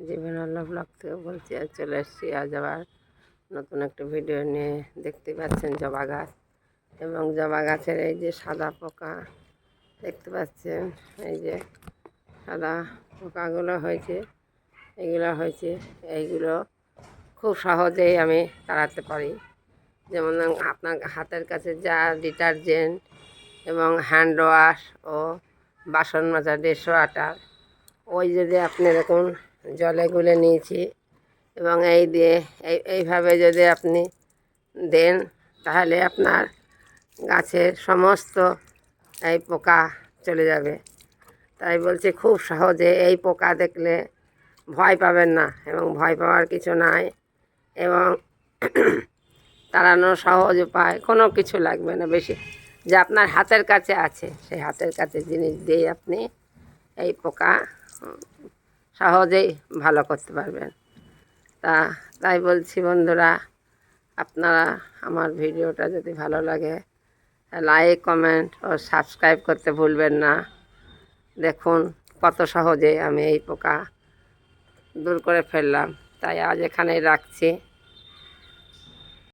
জীবনাল্লাহ blog থেকে বলছি, আর চলে এসেছি আজ আবার নতুন একটা ভিডিও নিয়ে। দেখতে পাচ্ছেন জবা গাছ, এবং জবা গাছের এই যে সাদা পোকা দেখতে পাচ্ছেন, এই যে সাদা পোকাগুলো হয়েছে, এইগুলো খুব সহজেই আমি তাড়াতে পারি। যেমন আপনার হাতের কাছে যা ডিটারজেন্ট এবং হ্যান্ড ওয়াশ ও বাসন মাজা ডিশ ওয়াটার, ওই যদি আপনি দেখুন জলে গুলে নিয়েছি, এবং এইভাবে যদি আপনি দেন, তাহলে আপনার গাছের সমস্ত এই পোকা চলে যাবে। তাই বলছি, খুব সহজে এই পোকা দেখলে ভয় পাবেন না, এবং ভয় পাওয়ার কিছু নাই, এবং তাড়ানোর সহজ উপায় কোনো কিছু লাগবে না বেশি, যে আপনার হাতের কাছে আছে সেই হাতের কাছে জিনিস দিয়ে আপনি এই পোকা সহজেই ভালো করতে পারবেন। তাই বলছি বন্ধুরা, আপনারা আমার ভিডিওটা যদি ভালো লাগে লাইক, কমেন্ট ও সাবস্ক্রাইব করতে ভুলবেন না। দেখুন কত সহজে আমি এই পোকা দূর করে ফেললাম। তাই আজ এখানেই রাখছি।